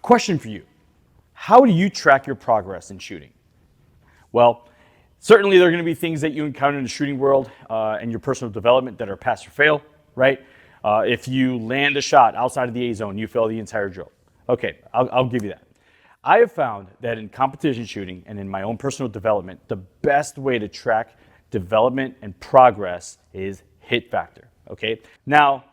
Question for you. How do you track your progress in shooting? Well, certainly there are going to be things that you encounter in the shooting world and your personal development that are pass or fail, right? If you land a shot outside of the A zone, you fail the entire drill. Okay, I'll give you that. I have found that in competition shooting and in my own personal development, the best way to track development and progress is hit factor, okay? Now,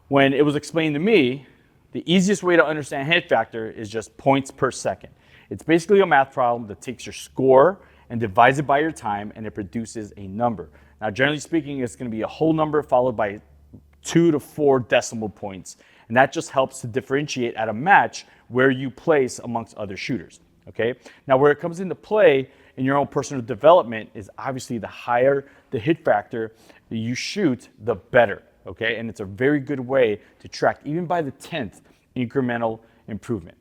when it was explained to me, the easiest way to understand hit factor is just points per second. It's basically a math problem that takes your score and divides it by your time, and it produces a number. Now, generally speaking, it's going to be a whole number followed by 2 to 4 decimal points, and that just helps to differentiate at a match where you place amongst other shooters, okay? Now, where it comes into play in your own personal development is obviously the higher the hit factor that you shoot, the better, okay? And it's a very good way to track, even by the 10th, incremental improvement.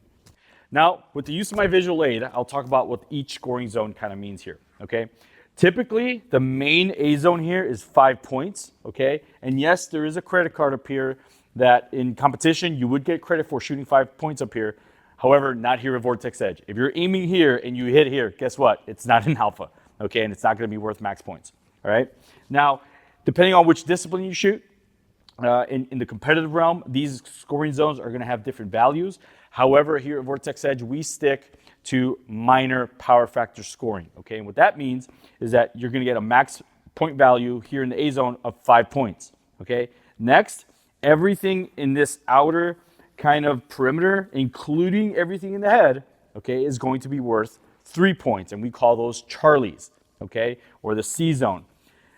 Now, with the use of my visual aid, I'll talk about what each scoring zone kind of means here, okay? Typically, the main A zone here is 5 points, okay? And yes, there is a credit card up here that in competition, you would get credit for shooting 5 points up here. However, not here at Vortex Edge. If you're aiming here and you hit here, guess what? It's not an alpha, okay? And it's not gonna be worth max points, all right? Now, depending on which discipline you shoot, in the competitive realm, these scoring zones are gonna have different values. However, here at Vortex Edge, we stick to minor power factor scoring, okay? And what that means is that you're gonna get a max point value here in the A zone of 5 points, okay? Next, everything in this outer kind of perimeter, including everything in the head, okay, is going to be worth 3 points, and we call those Charlies, okay, or the C zone.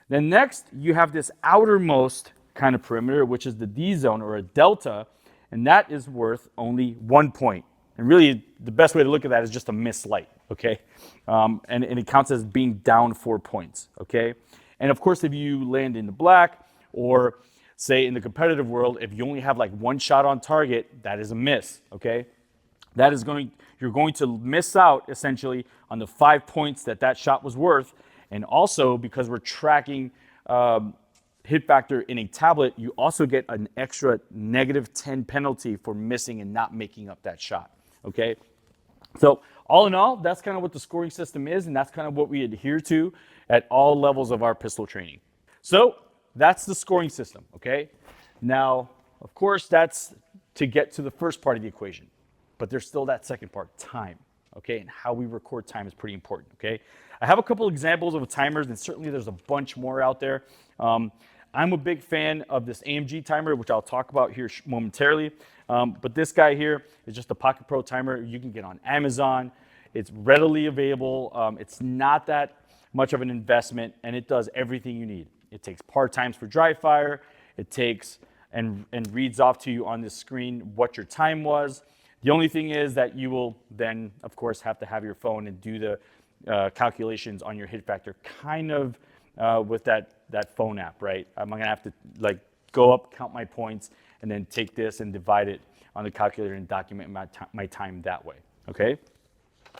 Then next, you have this outermost kind of perimeter, which is the D zone or a delta, and that is worth only 1 point. And really, the best way to look at that is just a missed light, okay? And it counts as being down 4 points, okay? And of course, if you land in the black, or say in the competitive world, if you only have like one shot on target, that is a miss, okay? You're going to miss out essentially on the 5 points that shot was worth. And also, because we're tracking hit factor in a tablet, you also get an extra -10 penalty for missing and not making up that shot, okay? So all in all, that's kind of what the scoring system is, and that's kind of what we adhere to at all levels of our pistol training. So that's the scoring system, okay? Now, of course, that's to get to the first part of the equation, but there's still that second part, time, okay? And how we record time is pretty important, okay? I have a couple examples of timers, and certainly there's a bunch more out there. I'm a big fan of this AMG timer, which I'll talk about here momentarily. But this guy here is just a Pocket Pro timer you can get on Amazon. It's readily available. It's not that much of an investment, and it does everything you need. It takes par times for dry fire. It takes and reads off to you on the screen what your time was. The only thing is that you will then, of course, have to have your phone and do the calculations on your hit factor, kind of with that phone app, right? I'm gonna have to like go up, count my points, and then take this and divide it on the calculator and document my time that way, okay?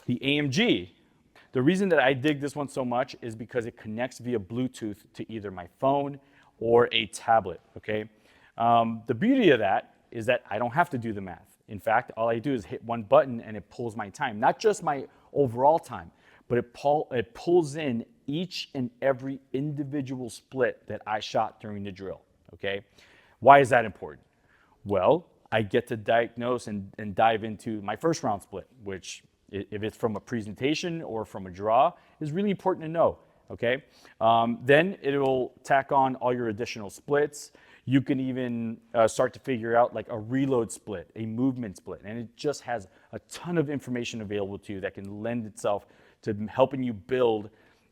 The AMG, the reason that I dig this one so much is because it connects via Bluetooth to either my phone or a tablet, okay? The beauty of that is that I don't have to do the math. In fact, all I do is hit one button and it pulls my time, not just my overall time, but it pulls in each and every individual split that I shot during the drill, okay? Why is that important? Well, I get to diagnose and dive into my first round split, which if it's from a presentation or from a draw is really important to know, okay? Then it will tack on all your additional splits. You can even start to figure out like a reload split, a movement split, and it just has a ton of information available to you that can lend itself to helping you build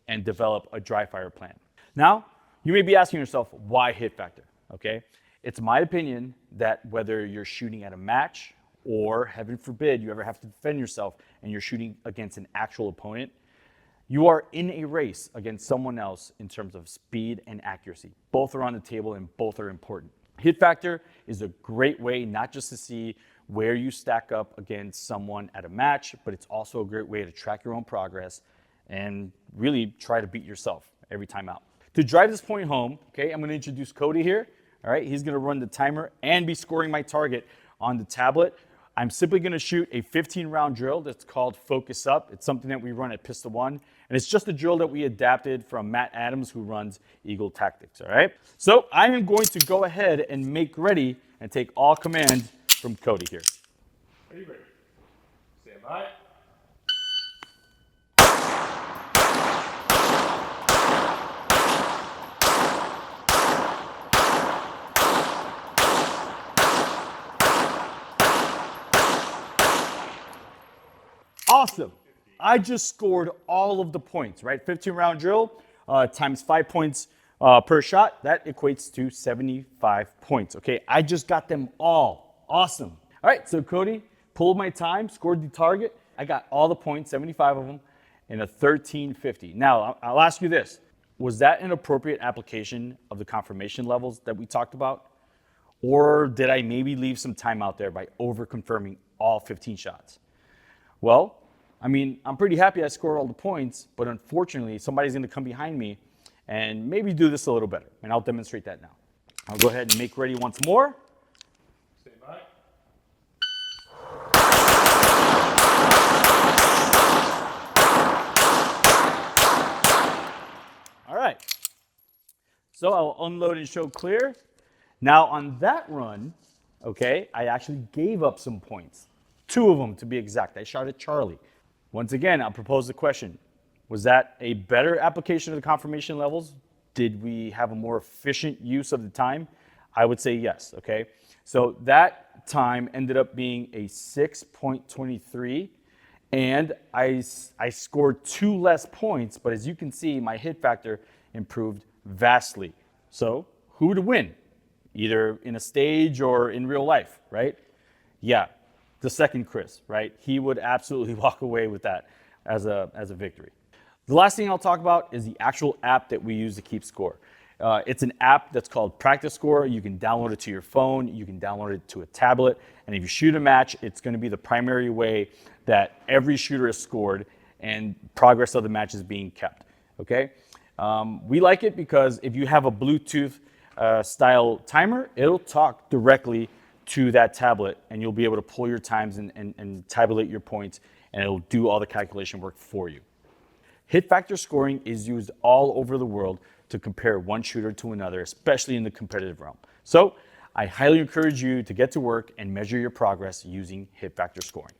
and develop a dry fire plan. Now, you may be asking yourself, why hit factor, okay? It's my opinion that whether you're shooting at a match or, heaven forbid, you ever have to defend yourself and you're shooting against an actual opponent, you are in a race against someone else in terms of speed and accuracy. Both are on the table and both are important. Hit factor is a great way not just to see where you stack up against someone at a match, but it's also a great way to track your own progress and really try to beat yourself every time out. To drive this point home, okay, I'm gonna introduce Cody here. All right, he's gonna run the timer and be scoring my target on the tablet. I'm simply going to shoot a 15-round drill that's called Focus Up. It's something that we run at Pistol One, and it's just a drill that we adapted from Matt Adams, who runs Eagle Tactics, all right? So I am going to go ahead and make ready and take all command from Cody here. Are you ready? Stand by. Awesome. I just scored all of the points, right? 15-round drill times 5 points per shot. That equates to 75 points, okay? I just got them all. Awesome. All right, so Cody pulled my time, scored the target. I got all the points, 75 of them, in a 1350. Now, I'll ask you this. Was that an appropriate application of the confirmation levels that we talked about? Or did I maybe leave some time out there by over-confirming all 15 shots? Well, I mean, I'm pretty happy I scored all the points, but unfortunately, somebody's going to come behind me and maybe do this a little better, and I'll demonstrate that now. I'll go ahead and make ready once more. Stand by. All right. So I'll unload and show clear. Now on that run, okay, I actually gave up some points. 2 of them to be exact. I shot at Charlie. Once again, I'll propose the question. Was that a better application of the confirmation levels? Did we have a more efficient use of the time? I would say yes, okay? So that time ended up being a 6.23, and I scored 2 less points, but as you can see, my hit factor improved vastly. So who would win? Either in a stage or in real life, right? Yeah. The second Chris, right? He would absolutely walk away with that as a victory. The last thing I'll talk about is the actual app that we use to keep score. It's an app that's called Practice Score. You can download it to your phone. You can download it to a tablet. And if you shoot a match, it's going to be the primary way that every shooter is scored and progress of the match is being kept, okay? We like it because if you have a Bluetooth style timer, it'll talk directly to that tablet, and you'll be able to pull your times and tabulate your points, and it'll do all the calculation work for you. Hit factor scoring is used all over the world to compare one shooter to another, especially in the competitive realm. So I highly encourage you to get to work and measure your progress using hit factor scoring.